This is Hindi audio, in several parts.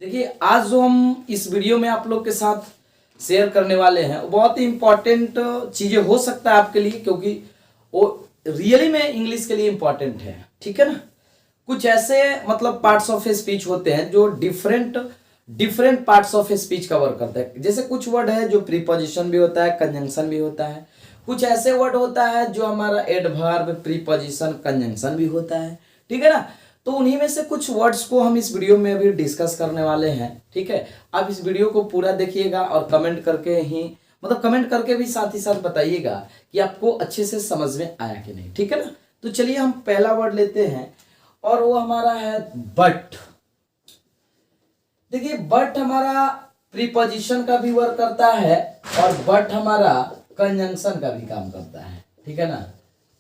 देखिए आज जो हम इस वीडियो में आप लोग के साथ शेयर करने वाले हैं वो बहुत ही इंपॉर्टेंट चीजें हो सकता है आपके लिए, क्योंकि वो रियली में इंग्लिश के लिए इंपॉर्टेंट है। ठीक है ना। कुछ ऐसे मतलब पार्ट्स ऑफ स्पीच होते हैं जो different different parts of speech cover करते हैं। जैसे कुछ वर्ड है जो प्रीपोजिशन भी होता है, कंजंक्शन भी होता है। कुछ ऐसे वर्ड होता है जो हमारा एडवर्ब, प्रीपोजिशन, कंजंक्शन भी होता है। ठीक है ना। तो उन्हीं में से कुछ वर्ड्स को हम इस वीडियो में अभी डिस्कस करने वाले हैं। ठीक है। आप इस वीडियो को पूरा देखिएगा और कमेंट करके ही कमेंट करके भी साथ ही साथ बताइएगा कि आपको अच्छे से समझ में आया कि नहीं। ठीक है ना। तो चलिए हम पहला वर्ड लेते हैं और वो हमारा है बट। देखिए बट हमारा प्रीपोजिशन का भी वर्क करता है और बट हमारा कंजंक्शन का भी काम करता है। ठीक है ना।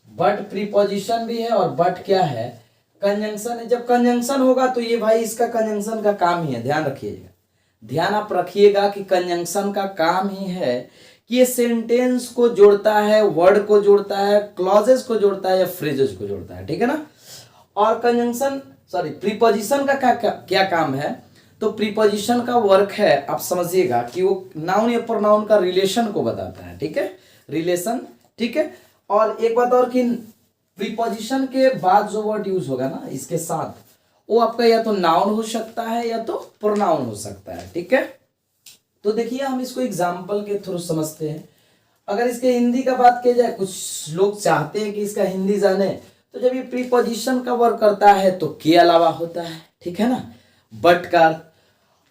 बट प्रीपोजिशन भी है और बट क्या है, कंजंक्शन है। जब कंजंक्शन होगा तो ये भाई इसका कंजंक्शन का काम ही है। ध्यान रखिएगा, ध्यान आप रखिएगा कि कंजंक्शन का काम ही है कि ये सेंटेंस को जोड़ता है, वर्ड को जोड़ता है, क्लॉजेस को जोड़ता है या फ्रेजेस को जोड़ता है। ठीक है ना। और कंजंक्शन प्रीपोजिशन का क्या काम है, तो प्रीपोजिशन का वर्क है, आप समझिएगा कि वो नाउन या प्रोनाउन का रिलेशन को बताता है। ठीक है, रिलेशन। ठीक है। और एक बात और कि प्रीपोजिशन के बाद जो वर्ड यूज होगा ना इसके साथ, वो आपका या तो नाउन हो सकता है या तो प्रोनाउन हो सकता है। ठीक है। तो देखिए हम इसको एग्जाम्पल के थ्रू समझते हैं। अगर इसके हिंदी का बात किया जाए, कुछ लोग चाहते हैं कि इसका हिंदी जाने, तो जब ये प्रीपोजिशन का वर्क करता है तो के अलावा होता है। ठीक है ना, बट का।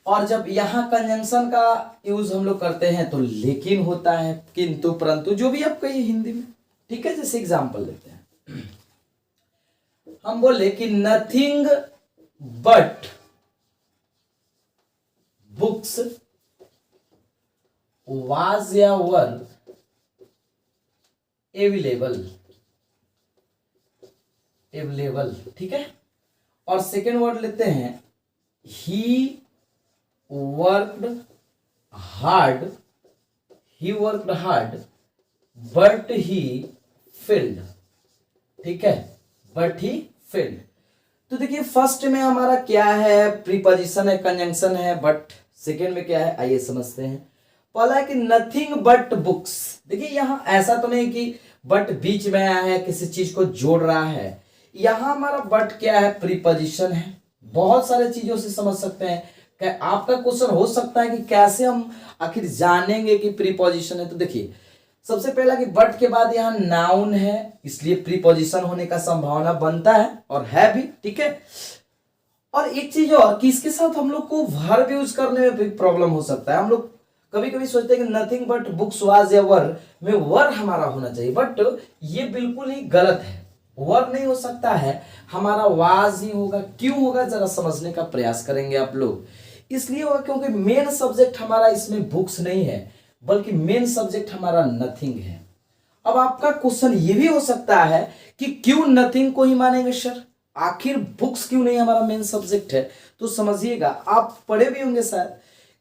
और जब यहाँ कंजंक्शन का यूज हम लोग करते हैं तो लेकिन होता है, किंतु, परंतु, जो भी आप कहिए हिंदी में। ठीक है। जैसे एग्जाम्पल लेते हैं, हम बोले कि नथिंग बट बुक्स वाज या वर अवेलेबल। ठीक है। और सेकेंड वर्ड लेते हैं, he worked hard but he failed. ठीक है, बट ही फेल्ड। तो देखिए फर्स्ट में हमारा क्या है, प्रीपोजिशन है, कंजंक्शन है। बट सेकेंड में क्या है, आइए समझते हैं। पहला है कि नथिंग बट बुक्स। देखिए यहां ऐसा तो नहीं कि बट बीच में आया है, किसी चीज को जोड़ रहा है। यहां हमारा बट क्या है, प्रीपोजिशन है। बहुत सारे चीजों से समझ सकते हैं कि आपका क्वेश्चन हो सकता है कि कैसे हम आखिर जानेंगे कि प्रीपोजिशन है। तो देखिए सबसे पहला कि बट के बाद यहाँ नाउन है, इसलिए प्रीपोजिशन होने का संभावना बनता है और है भी। ठीक है। और एक चीज और कि इसके साथ हम लोग को वर्ब यूज करने में भी प्रॉब्लम हो सकता है। हम लोग कभी कभी सोचते हैं कि नथिंग बट बुक्स वाज या वर में वर हमारा होना चाहिए, बट ये बिल्कुल ही गलत है। वर नहीं हो सकता है, हमारा वाज ही होगा। क्यों होगा जरा समझने का प्रयास करेंगे आप लोग। इसलिए होगा क्योंकि मेन सब्जेक्ट हमारा इसमें बुक्स नहीं है, बल्कि मेन सब्जेक्ट हमारा नथिंग है। अब आपका क्वेश्चन ये भी हो सकता है कि क्यों नथिंग को ही मानेंगे सर, आखिर बुक्स क्यों नहीं हमारा मेन सब्जेक्ट है। तो समझिएगा, आप पढ़े भी होंगे शायद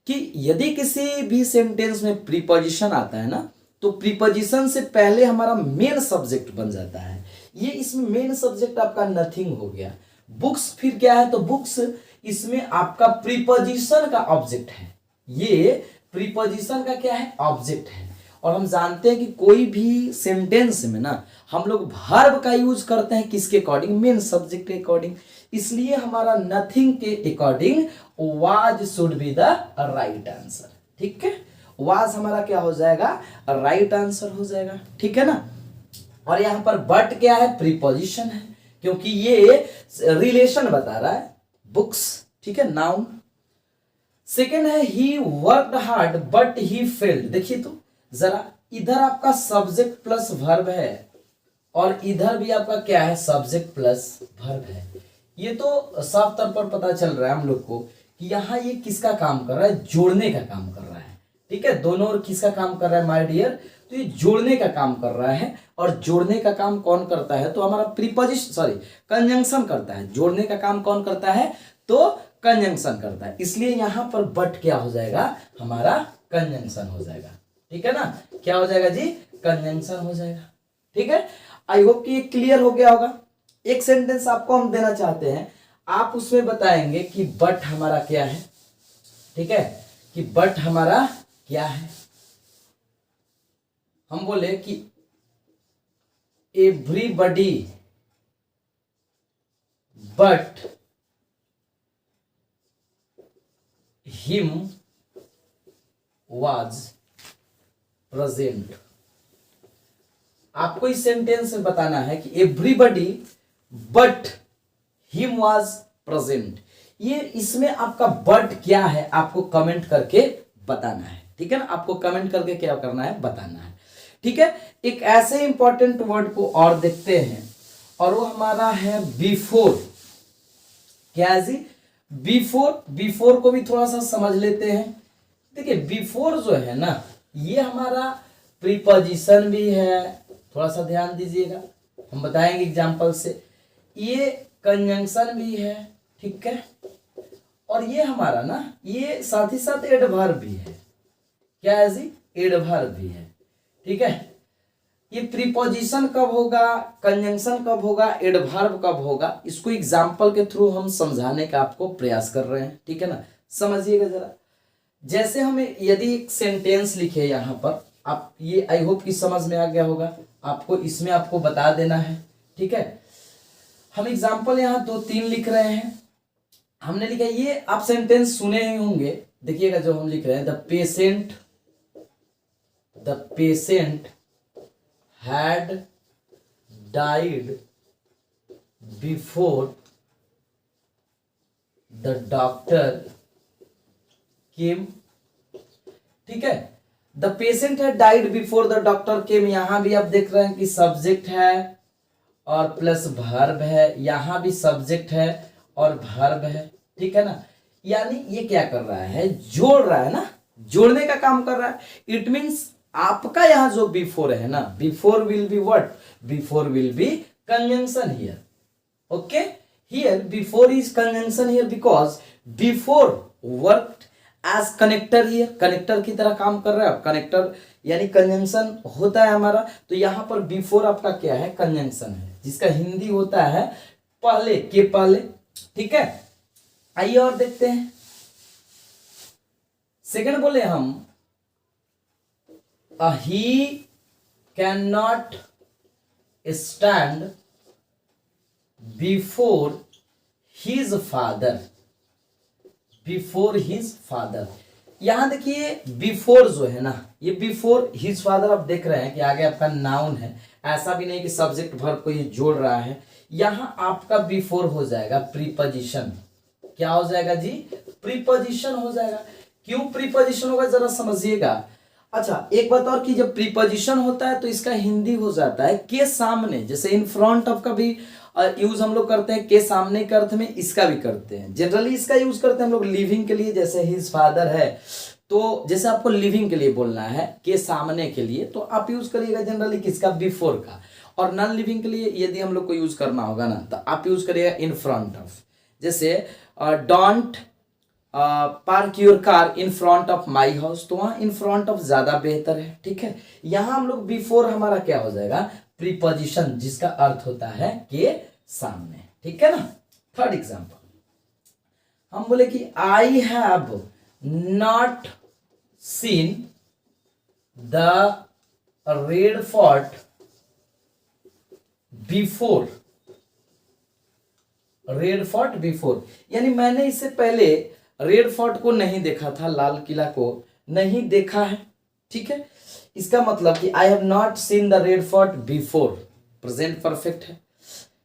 कि यदि किसी भी सेंटेंस में प्रीपोजिशन आता है ना, तो प्रीपोजिशन से पहले हमारा मेन सब्जेक्ट बन जाता है। ये इसमें मेन सब्जेक्ट आपका नथिंग हो गया। बुक्स फिर क्या है, तो बुक्स इसमें आपका प्रीपोजिशन का ऑब्जेक्ट है। ये प्रीपोजिशन का क्या है, ऑब्जेक्ट है। और हम जानते हैं कि कोई भी सेंटेंस में ना हम लोग वर्ब का यूज करते हैं किसके अकॉर्डिंग, मेन सब्जेक्ट के अकॉर्डिंग। इसलिए हमारा नथिंग के according was should be the right answer. ठीक है, वाज हमारा क्या हो जाएगा, राइट आंसर हो जाएगा। ठीक है ना। और यहां पर बट क्या है, प्रीपोजिशन है, क्योंकि ये रिलेशन बता रहा है, बुक्स। ठीक है, नाउन। सेकेंड है he worked hard but he failed. देखिए तो जरा, इधर आपका सब्जेक्ट प्लस वर्ब है और इधर भी आपका क्या है, सब्जेक्ट प्लस वर्ब है। ये तो साफ तौर पर पता चल रहा है हम लोग को कि यहाँ ये किसका काम कर रहा है, जोड़ने का काम कर रहा है। ठीक है, दोनों और किसका काम कर रहा है माय डियर, तो ये जोड़ने का काम कर रहा है। और जोड़ने का काम कौन करता है, तो हमारा प्रीपोजिशन कंजंक्शन करता है। जोड़ने का काम कौन करता है, तो कंजंक्शन करता है। इसलिए यहां पर बट क्या हो जाएगा, हमारा कंजंक्शन हो जाएगा। ठीक है ना, क्या हो जाएगा जी, कंजंक्शन हो जाएगा। ठीक है, आई होप कि ये क्लियर हो गया होगा। एक सेंटेंस आपको हम देना चाहते हैं, आप उसमें बताएंगे कि बट हमारा क्या है, ठीक है, कि बट हमारा क्या है। हम बोले कि everybody but him was present. आपको इस सेंटेंस में बताना है कि everybody but him was present. ये इसमें आपका बट क्या है आपको कमेंट करके बताना है, ठीक है ना। आपको कमेंट करके क्या करना है, बताना है, ठीक है। एक ऐसे इंपॉर्टेंट वर्ड को और देखते हैं, और वो हमारा है बिफोर। क्या है जी, बिफोर। बिफोर को भी थोड़ा सा समझ लेते हैं। देखिए बिफोर जो है ना, ये हमारा प्रीपोजिशन भी है, थोड़ा सा ध्यान दीजिएगा, हम बताएंगे एग्जांपल से। ये कंजंक्शन भी है, ठीक है, और ये हमारा ना, ये साथ ही साथ एडवर्ब भी है। क्या है जी, एडवर्ब भी है, ठीक है। ये प्रीपोजिशन कब होगा, कंजंक्शन कब होगा, एडवर्ब कब होगा, इसको एग्जांपल के थ्रू हम समझाने का आपको प्रयास कर रहे हैं, ठीक है ना। समझिएगा जरा। जैसे हमें यदि एक सेंटेंस लिखे यहाँ पर, आप ये आई होप कि समझ में आ गया होगा, आपको इसमें आपको बता देना है, ठीक है। हम एग्जांपल यहाँ 2-3 लिख रहे हैं। हमने लिखा, ये आप सेंटेंस सुने ही होंगे, देखिएगा जो हम लिख रहे हैं, the patient had died before the doctor came, ठीक है। The patient had died before the doctor came, यहां भी आप देख रहे हैं कि सब्जेक्ट है और प्लस वर्ब है, यहां भी सब्जेक्ट है और वर्ब है, ठीक है ना। यानी ये क्या कर रहा है, जोड़ रहा है ना, जोड़ने का काम कर रहा है। इट मीन्स आपका यहां जो बिफोर है ना, before will be what, before will be conjunction here, okay. Here before is conjunction here because before worked as connector here, connector की तरह काम कर रहा है। कनेक्टर यानी कंजंक्शन होता है हमारा, तो यहां पर बिफोर आपका क्या है, कंजंक्शन है, जिसका हिंदी होता है पहले के पहले, ठीक है। आइए और देखते हैं। सेकंड बोले हम, he cannot stand before his father, before his father। यहां देखिए बिफोर जो है ना, ये बिफोर हिज फादर आप देख रहे हैं कि आगे आपका नाउन है, ऐसा भी नहीं कि सब्जेक्ट वर्ब को ये जोड़ रहा है। यहां आपका बिफोर हो जाएगा प्रीपोजिशन। क्या हो जाएगा जी, प्रीपोजिशन हो जाएगा। क्यों प्रीपोजिशन होगा जरा समझिएगा। अच्छा एक बात और कि जब प्रीपोजिशन होता है तो इसका हिंदी हो जाता है के सामने, जैसे इन फ्रंट ऑफ का भी यूज हम लोग करते हैं, के सामने के अर्थ में इसका भी करते हैं। जनरली इसका यूज करते हैं हम लोग लिविंग के लिए, जैसे हिज फादर है तो जैसे आपको लिविंग के लिए बोलना है के सामने के लिए, तो आप यूज करिएगा जनरली किसका, बिफोर का। और नॉन लिविंग के लिए यदि हम लोग को यूज करना होगा ना, तो आप यूज करिएगा इन फ्रंट ऑफ। जैसे don't park your car in front of my house, तो वहां इन फ्रंट ऑफ ज्यादा बेहतर है, ठीक है। यहां हम लोग बिफोर हमारा क्या हो जाएगा, प्रीपोजिशन, जिसका अर्थ होता है के सामने, ठीक है ना। थर्ड एग्जांपल हम बोले कि I have not seen the red fort before, red fort before, यानी मैंने इससे पहले रेड फोर्ट को नहीं देखा था, लाल किला को नहीं देखा है, ठीक है। इसका मतलब कि I have not seen the red fort before, present perfect है,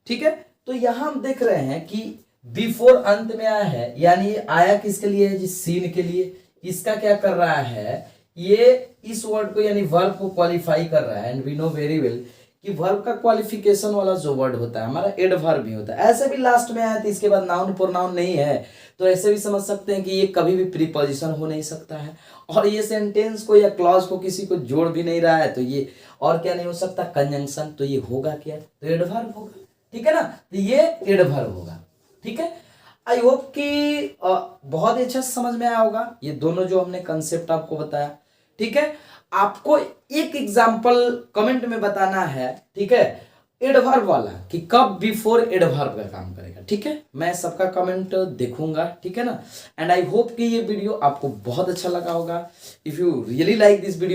ठीक है। तो यहां हम देख रहे हैं कि बिफोर अंत में आया है, यानी ये आया किसके लिए है जी, सीन के लिए। इसका क्या कर रहा है, ये इस वर्ड को यानी वर्ब को क्वालिफाई कर रहा है। And we know very well कि वर्ब का क्वालिफिकेशन वाला जो वर्ड होता है हमारा एडवर्ब भी होता है। ऐसे भी लास्ट में आया तो इसके बाद नाउन प्रोनाउन नहीं है, तो ऐसे भी समझ सकते हैं कि ये कभी भी प्रीपोजिशन हो नहीं सकता है। और ये सेंटेंस को या क्लॉज को किसी को जोड़ भी नहीं रहा है, तो ये और क्या नहीं हो सकता, कंजंक्शन। तो ये होगा क्या, तो एडवर्ब होगा, ठीक है ना। तो ये एडवर्ब होगा, ठीक है। आई होप कि बहुत ही अच्छा समझ में आया होगा ये दोनों जो हमने कंसेप्ट आपको बताया, ठीक है। आपको एक एग्जाम्पल कमेंट में बताना है, ठीक है। एडवर्ब वाला कि कब बिफोर एडवर्ब का काम करेगा। ठीक है, मैं सबका कमेंट देखूंगा, ठीक है ना। एंड आई होप कि ये वीडियो आपको बहुत अच्छा लगा होगा। If you really like this video